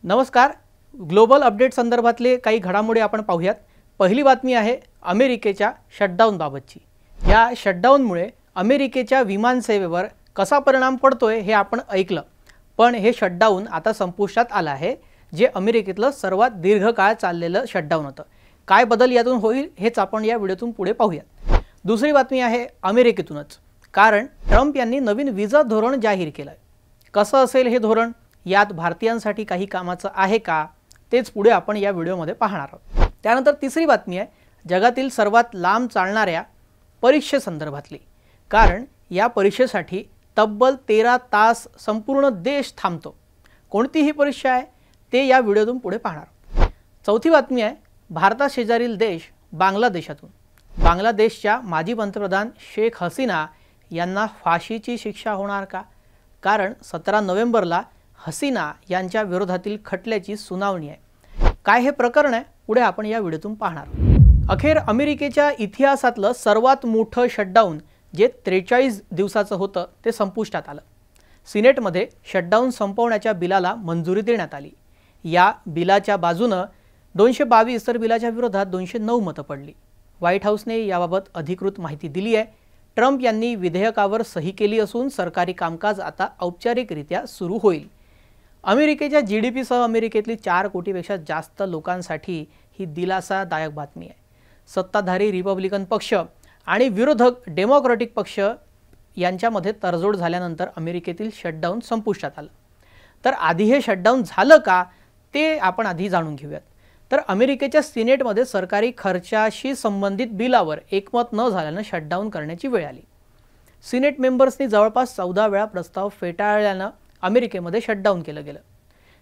नमस्कार. Global update संदर्भातले काही घडामोडी आपण पाहूयात. पहिली बातमी आहे अमेरिकेच्या शटडाऊन बाबतची. या शटडाऊनमुळे अमेरिकेच्या विमान सेवेवर कसा परिणाम पडतोय हे आपण ऐकलं. पण हे शटडाऊन आता संपुष्टात आलं आहे, जे अमेरिकेतलं सर्वात दीर्घकाळ चाललेलं शटडाऊन होतं. काय बदल यातून होईल हेच आपण या व्हिडिओतून पुढे पाहूयात. दुसरी बातमी आहे अमेरिकेतूनच, कारण ट्रम्प यांनी नवीन व्हिसा धोरण जाहीर केलं. कसं असेल हे धोरण, यात भारतीयांसाठी काही कामाचं आहे का, तेच पुढे आपण या व्हिडिओमध्ये पाहणार आहोत. त्यानंतर तिसरी बातमी आहे जगातील सर्वात लांब चालणाऱ्या परीक्षेसंदर्भातली, कारण या परीक्षेसाठी तब्बल 13 तास संपूर्ण देश थांबतो. कोणती ही परीक्षा आहे ते या व्हिडिओतून पुढे पाहणार आहोत. चौथी बातमी आहे भारताशेजारील देश बांगलादेशातून. बांगलादेशच्या माजी पंतप्रधान शेख हसीना यांना फाशीची शिक्षा होणार का? कारण 17 नोव्हेंबरला हसीना यांच्या विरोधातील खटल्याची सुनावणी आहे. काय हे प्रकरण आहे पुढे आपण या व्हिडिओतून पाहणार. अखेर अमेरिकेच्या इतिहासातलं सर्वात मोठं शटडाऊन, जे 43 दिवसाचं होतं, ते संपुष्टात आलं. सिनेटमध्ये शटडाऊन संपवण्याच्या बिलाला मंजुरी देण्यात आली. या बिलाच्या बाजूनं 222 तर बिलाच्या विरोधात 209 मतं पडली. व्हाईट हाऊसने याबाबत अधिकृत माहिती दिली आहे. ट्रम्प यांनी विधेयकावर सही केली असून सरकारी कामकाज आता औपचारिकरित्या सुरू होईल. अमेरिकेच्या GDP सह अमेरिकेतली 4 कोटीपेक्षा जास्त लोकांसाठी ही दिलासादायक बातमी आहे. सत्ताधारी रिपब्लिकन पक्ष आणि विरोधक डेमोक्रॅटिक पक्ष यांच्यामध्ये तडजोड झाल्यानंतर अमेरिकेतील शटडाऊन संपुष्टात आलं. तर आधी हे शटडाऊन झालं का ते आपण आधी जाणून घेऊयात. तर अमेरिकेच्या सिनेटमध्ये सरकारी खर्चाशी संबंधित बिलावर एकमत न झाल्यानं शटडाऊन करण्याची वेळ आली. सिनेट मेंबर्सनी जवळपास 14 वेळा प्रस्ताव फेटाळल्यानं अमेरिकेमध्ये शटडाऊन केलं गेलं.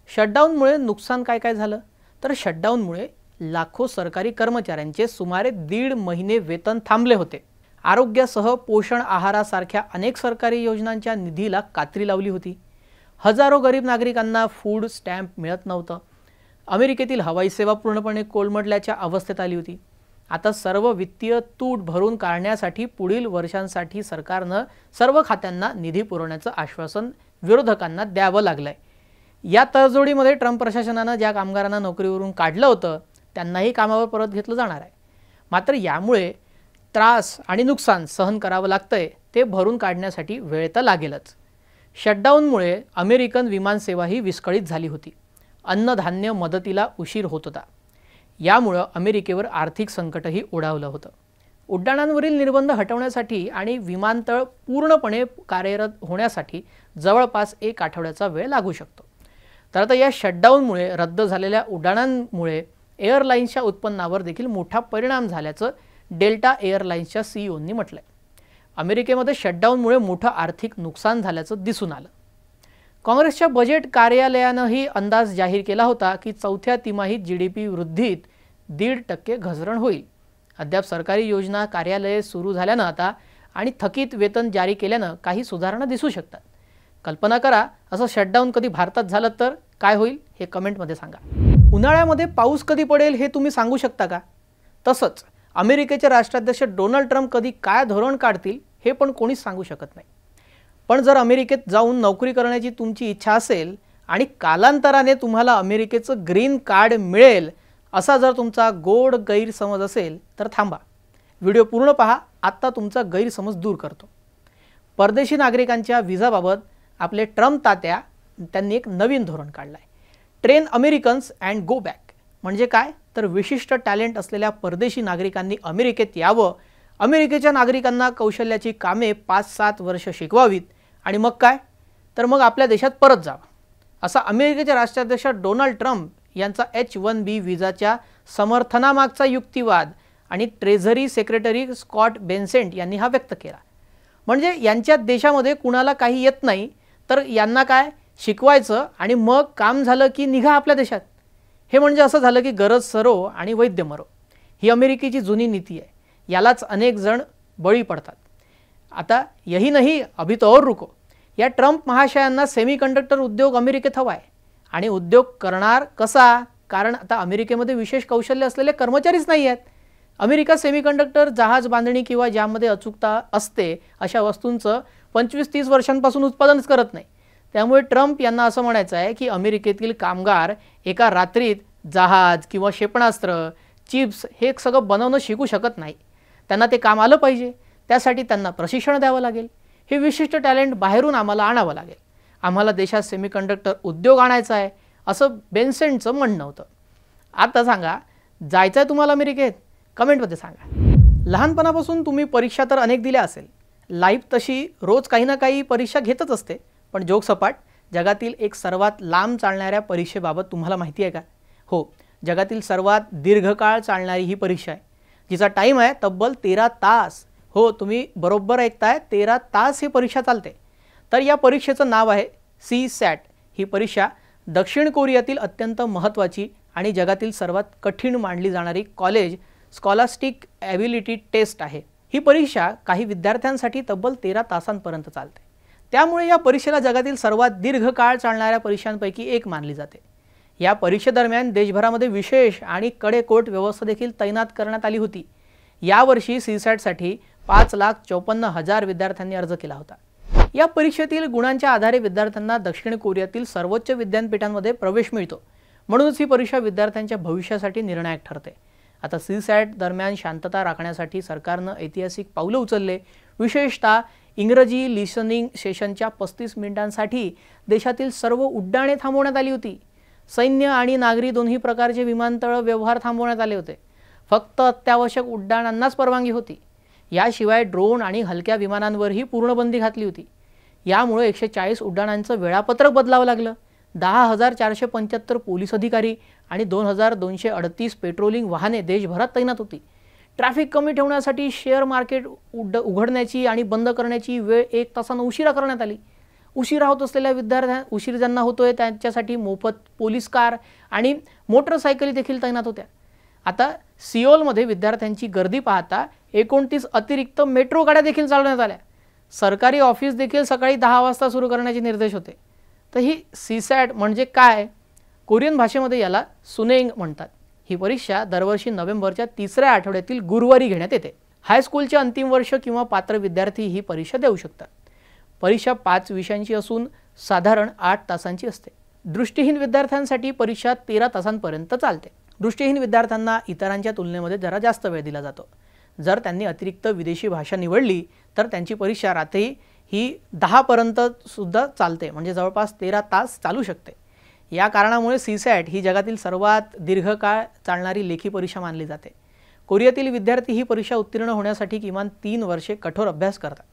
शटडाऊनमुळे नुकसान काय झालं, तर शटडाऊनमुळे लाखो सरकारी कर्मचाऱ्यांचे सुमारे 1.5 महिने वेतन थांबले होते. आरोग्यासह पोषण आहारासारख्या अनेक सरकारी योजनांच्या निधीला कात्री लावली होती. हजारो गरीब नागरिकांना फूड स्टॅम्प मिळत नव्हतं. अमेरिकेतील हवाई सेवा पूर्णपणे कोलमडल्याच्या अवस्थेत आली होती. आता सर्व वित्तीय तूट भरून काढण्यासाठी पुढील वर्षांसाठी सरकारनं सर्व खात्यांना निधी पुरवण्याचं आश्वासन विरोधकांना द्यावं लागलंय. या तडजोडीमध्ये ट्रम्प प्रशासनानं ज्या कामगारांना नोकरीवरून काढलं होतं त्यांनाही कामावर परत घेतलं जाणार आहे. मात्र यामुळे त्रास आणि नुकसान सहन करावं लागतंय, ते भरून काढण्यासाठी वेळ तर लागेलच. शटडाऊनमुळे अमेरिकन विमानसेवाही विस्कळीत झाली होती. अन्नधान्य मदतीला उशीर होत होता. यामुळं अमेरिकेवर आर्थिक संकटही ओढावलं होतं. उड्डाणांवरील निर्बंध हटवण्यासाठी आणि विमानतळ पूर्णपणे कार्यरत होण्यासाठी जवळपास 1 आठवड्याचा वेळ लागू शकतो. तर आता या शटडाऊनमुळे रद्द झालेल्या उड्डाणांमुळे एअरलाईन्सच्या उत्पन्नावर देखील मोठा परिणाम झाल्याचं डेल्टा एअरलाईन्सच्या CEOंनी म्हटलंय. अमेरिकेमध्ये शटडाऊनमुळे मोठं आर्थिक नुकसान झाल्याचं दिसून आलं. काँग्रेसच्या बजेट कार्यालयानंही अंदाज जाहीर केला होता की 4थ्या तिमाहीत GDP वृद्धीत 1.5% घसरण होईल. अद्याप सरकारी योजना कार्यालये सुरू झाल्यानं आता आणि थकीत वेतन जारी केल्यानं काही सुधारणा दिसू शकतात. कल्पना करा, असं शटडाऊन कधी भारतात झालं तर काय होईल हे कमेंटमध्ये सांगा. उन्हाळ्यामध्ये पाऊस कधी पडेल हे तुम्ही सांगू शकता का? तसंच अमेरिकेचे राष्ट्राध्यक्ष डोनाल्ड ट्रम्प कधी काय धोरण काढतील हे पण कोणीच सांगू शकत नाही. पण जर अमेरिकेत जाऊन नोकरी करण्याची तुमची इच्छा असेल आणि कालांतराने तुम्हाला अमेरिकेचं ग्रीन कार्ड मिळेल असा जर तुमचा गोड गैरसमज असेल तर थांबा, व्हिडिओ पूर्ण पहा. आत्ता तुमचा गैरसमज दूर करतो. परदेशी नागरिकांच्या व्हिसाबाबत आपले ट्रम्प तात्या त्यांनी एक नवीन धोरण काढलं आहे. Train Americans and go back. म्हणजे काय, तर विशिष्ट टॅलेंट असलेल्या परदेशी नागरिकांनी अमेरिकेत यावं, अमेरिकेच्या नागरिकांना कौशल्याची कामे 5-7 वर्ष शिकवावीत आणि मग काय, तर मग आपल्या देशात परत जावं, असा अमेरिकेचे राष्ट्राध्यक्ष डोनाल्ड ट्रम्प यांचा H-1B व्हिसाच्या समर्थनामागचा युक्तिवाद आणि ट्रेझरी सेक्रेटरी स्कॉट बेन्सेंट यांनी हा व्यक्त केला. म्हणजे यांच्या देशामध्ये कुणाला काही येत नाही, तर यांना काय शिकवायचं आणि मग काम झालं की निघा आपल्या देशात. हे म्हणजे असं झालं की गरज सरो आणि वैद्य मरो. ही अमेरिकेची जुनी नीती आहे. यालाच अनेक जण बळी पडतात. आता यही नाही, अभी तो और रुको. या ट्रम्प महाशयांना सेमीकंडक्टर उद्योग अमेरिकेत हवा आहे. आणि उद्योग करणार कसा, कारण आता अमेरिकेमध्ये विशेष कौशल्य असलेले कर्मचारीच नाही आहेत. अमेरिका सेमीकंडक्टर, जहाज बांधणी किंवा ज्यामध्ये अचूकता असते अशा वस्तूंचं 25-30 वर्षांपासून उत्पादनच करत नाही. त्यामुळे ट्रम्प यांना असं म्हणायचं आहे की अमेरिकेतील कामगार एका रात्रीत जहाज किंवा क्षेपणास्त्र, चिप्स हे सगळं बनवणं शिकू शकत नाही. त्यांना ते काम आलं पाहिजे, त्यासाठी त्यांना प्रशिक्षण द्यावं लागेल. हे विशिष्ट टॅलेंट बाहेरून आम्हाला आणावं लागेल. आम्हाला देशात सेमीकंडक्टर उद्योग आणायचा आहे, असं बेन्सेंटचं म्हणणं होतं. आता सांगा, जायचं आहे तुम्हाला अमेरिकेत? कमेंटमध्ये सांगा. लहानपणापासून तुम्ही परीक्षा तर अनेक दिल्या असेल. लाईफ तशी रोज काही ना काही परीक्षा घेतच असते. पण जोक सपाट, जगातील एक सर्वात लांब चालणाऱ्या परीक्षेबाबत तुम्हाला माहिती आहे का? हो, जगातील सर्वात दीर्घकाळ चालणारी ही परीक्षा आहे, जिचा टाईम आहे तब्बल 13 तास. हो, तुम्ही बरोबर ऐकताय, 13 तास ही परीक्षा चालते. तर या परीक्षेचं नाव आहे CSAT. ही परीक्षा दक्षिण कोरियातील अत्यंत महत्त्वाची आणि जगातील सर्वात कठीण मानली जाणारी कॉलेज स्कॉलास्टिक ॲबिलिटी टेस्ट आहे. ही परीक्षा काही विद्यार्थ्यांसाठी तब्बल 13 तासांपर्यंत चालते. त्यामुळे या परीक्षेला जगातील सर्वात दीर्घ काळ चालणाऱ्या परीक्षांपैकी एक मानली जाते. या परीक्षेदरम्यान देशभरामध्ये विशेष आणि कडेकोट व्यवस्था देखील तैनात करण्यात आली होती. यावर्षी CSATसाठी 5,54,000 विद्यार्थ्यांनी अर्ज केला होता. या परीक्षेतील गुणांच्या आधारे विद्यार्थ्यांना दक्षिण कोरियातील सर्वोच्च विद्यापीठांमध्ये प्रवेश मिळतो. म्हणूनच ही परीक्षा विद्यार्थ्यांच्या भविष्यासाठी निर्णायक ठरते. आता CSAT दरम्यान शांतता राखण्यासाठी सरकारनं ऐतिहासिक पावलं उचलले. विशेषतः इंग्रजी लिसनिंग सेशनच्या 35 मिनिटांसाठी देशातील सर्व उड्डाणे थांबवण्यात आली होती. सैन्य आणि नागरी दोन्ही प्रकारचे विमानतळ व्यवहार थांबवण्यात आले होते. फक्त अत्यावश्यक उड्डाणांनाच परवानगी होती. याशिवाय ड्रोन आणि हलक्या विमानांवरही पूर्ण बंदी घातली होती. यामुळे 140 उड्डाणांचं वेळापत्रक बदलावं लागलं. 10,475 पोलीस अधिकारी आणि 2,238 पेट्रोलिंग वाहने देशभरात तैनात होती. ट्रॅफिक कमी ठेवण्यासाठी शेअर मार्केट उघडण्याची आणि बंद करण्याची वेळ 1 तासानं उशिरा करण्यात आली. उशिरा होत असलेल्या उशीर ज्यांना होतोय त्यांच्यासाठी मोफत पोलीस कार आणि मोटरसायकली देखील तैनात होत्या. आता सिओलमध्ये विद्यार्थ्यांची गर्दी पाहता 29 अतिरिक्त मेट्रो गाड्या देखील चालवण्यात आल्या. सरकारी ऑफिस देखील सकाळी 10 वाजता सुरू करण्याचे निर्देश होते. तर ही CSAT म्हणजे काय? कोरियन भाषेमध्ये याला सुनेंग म्हणतात. ही परीक्षा दरवर्षी नोव्हेंबरच्या 3ऱ्या आठवड्यातील गुरुवारी घेण्यात येते. हायस्कूलचे अंतिम वर्ष किंवा पात्र विद्यार्थी ही परीक्षा देऊ शकतात. परीक्षा 5 विषयांची असून साधारण 8 तासांची असते. दृष्टिहीन विद्यार्थ्यांसाठी परीक्षा 13 तासांपर्यंत चालते. दृष्टिहीन विद्यार्थ्यांना इतरांच्या तुलनेमध्ये जरा जास्त वेळ दिला जातो. जर त्यांनी अतिरिक्त विदेशी भाषा निवडली तर त्यांची परीक्षा रात्री ही 10 पर्यंत सुद्धा चालते, म्हणजे जवळपास 13 तास चालू शकते. या कारणामुळे CSAT ही जगातील सर्वात दीर्घकाळ चालणारी लेखी परीक्षा मानली जाते. कोरियातील विद्यार्थी ही परीक्षा उत्तीर्ण होण्यासाठी किमान 3 वर्षे कठोर अभ्यास करतात.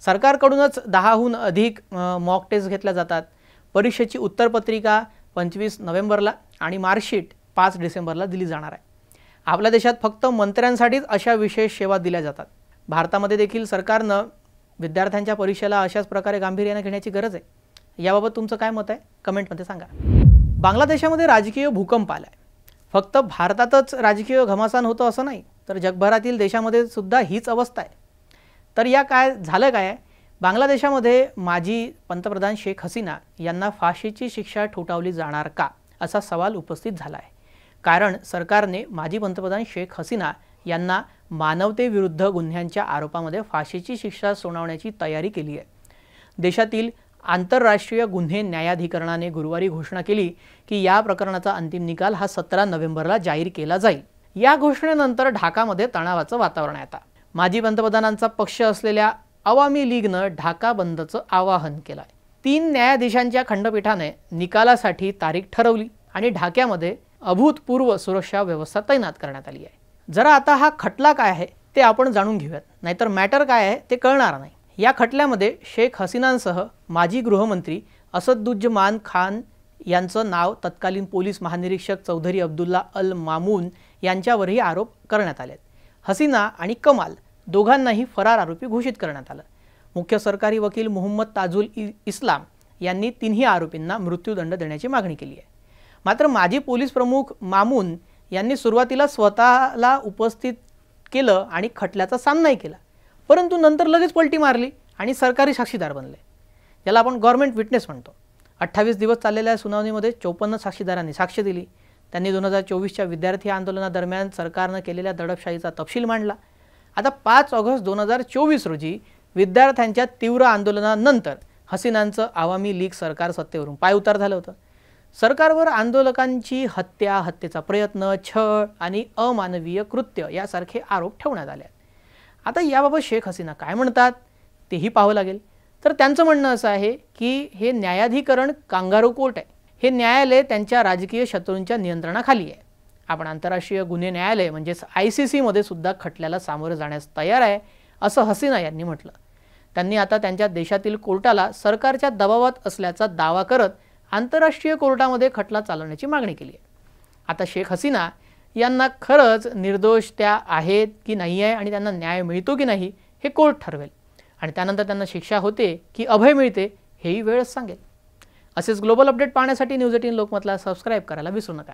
सरकारकडूनच 10हून अधिक मॉक टेस्ट घेतल्या जातात. परीक्षेची उत्तरपत्रिका 25 नोव्हेंबरला आणि मार्कशीट 5 डिसेंबरला दिली जाणार आहे. आपल्या देशात फक्त मंत्र्यांसाठीच अशा विशेष सेवा दिल्या जातात. भारतामध्ये देखील सरकारनं विद्यार्थ्यांच्या परीक्षेला अशाच प्रकारे गांभीर्याने घेण्याची गरज आहे. याबाबत तुमचं काय मत आहे? कमेंटमध्ये सांगा. बांगलादेशामध्ये राजकीय भूकंप आलाय. फक्त भारतातच राजकीय घमासान होतं असं नाही, तर जगभरातील देशामध्ये सुद्धा हीच अवस्था आहे. तर या काय झालं काय? बांगलादेशामध्ये माजी पंतप्रधान शेख हसीना यांना फाशीची शिक्षा ठोठावली जाणार का, असा सवाल उपस्थित झाला आहे. कारण सरकारने माजी पंतप्रधान शेख हसीना यांना मानवतेविरुद्ध गुन्ह्यांच्या आरोपामध्ये फाशीची शिक्षा सुनावण्याची तयारी केली आहे. देशातील आंतरराष्ट्रीय गुन्हे न्यायाधिकरणाने गुरुवारी घोषणा केली की या प्रकरणाचा अंतिम निकाल हा 17 नोव्हेंबरला जाहीर केला जाईल. या घोषणेनंतर ढाकामध्ये तणावाचं वातावरण आहे. आता माजी पंतप्रधानांचा पक्ष असलेल्या अवामी लीगनं ढाका बंदचं आवाहन केलं आहे. 3 न्यायाधीशांच्या खंडपीठाने निकालासाठी तारीख ठरवली आणि ढाक्यामध्ये अभूतपूर्व सुरक्षा व्यवस्था तैनात करण्यात आली आहे. जरा आता हा खटला काय आहे ते आपण जाणून घेऊयात, नाहीतर मॅटर काय आहे ते कळणार नाही. या खटल्यामध्ये शेख हसीनांसह माजी गृहमंत्री असदुज्जमान खान यांचं नाव तत्कालीन पोलीस महानिरीक्षक चौधरी अब्दुल्ला अल मामून यांच्यावरही आरोप करण्यात आले. हसीना आणि कमाल दोघांनाही फरार आरोपी घोषित करण्यात आलं. मुख्य सरकारी वकील मोहम्मद ताजुल इस्लाम यांनी 3ही आरोपींना मृत्यूदंड देण्याची मागणी केली आहे. मात्र माजी पोलीस प्रमुख मामून यांनी सुरुवातीला स्वतःला उपस्थित केलं आणि खटल्याचा सामनाही केला, परंतु नंतर लगेच पलटी मारली आणि सरकारी साक्षीदार बनले. याला आपण गव्हर्नमेंट विटनेस म्हणतो. 28 दिवस चाललेल्या सुनावणीमध्ये 54 साक्षीदारांनी साक्ष दिली. त्यांनी 2024च्या विद्यार्थी आंदोलनादरम्यान सरकारनं केलेल्या दडपशाहीचा तपशील मांडला. आता 5 ऑगस्ट 2024 रोजी विद्यार्थ्यांच्या तीव्र आंदोलनानंतर हसीनांचं आवामी लीग सरकार सत्तेवरून पायउतार झालं होतं. सरकारवर आंदोलकांची हत्या, हत्येचा प्रयत्न, छळ आणि अमानवीय कृत्य यासारखे आरोप ठेवण्यात आले आहेत. आता याबाबत शेख हसीना काय म्हणतात तेही पाहावं लागेल. तर त्यांचं म्हणणं असं आहे की हे न्यायाधिकरण कांगारू कोर्ट आहे. हे न्यायालय त्यांच्या राजकीय शत्रूंच्या नियंत्रणाखाली आहे. आपण आंतरराष्ट्रीय गुन्हे न्यायालय म्हणजेच ICC मध्ये सुद्धा खटल्याला सामोरं जाण्यास तयार आहे, असं हसीना यांनी म्हटलं. त्यांनी आता त्यांच्या देशातील कोर्टाला सरकारच्या दबावात असल्याचा दावा करत आंतरराष्ट्रीय कोर्टामध्ये खटला चालवण्याची मागणी केली आहे. आता शेख हसीना यांना खरंच निर्दोष त्या आहेत की नाही आहे आणि त्यांना न्याय मिळतो की नाही हे कोर्ट ठरवेल आणि त्यानंतर त्यांना शिक्षा होते की अभय मिळते हेही वेळच सांगेल. असेच ग्लोबल अपडेट पाहण्यासाठी न्यूज 18 लोकमतला सबस्क्राईब करायला विसरू नका.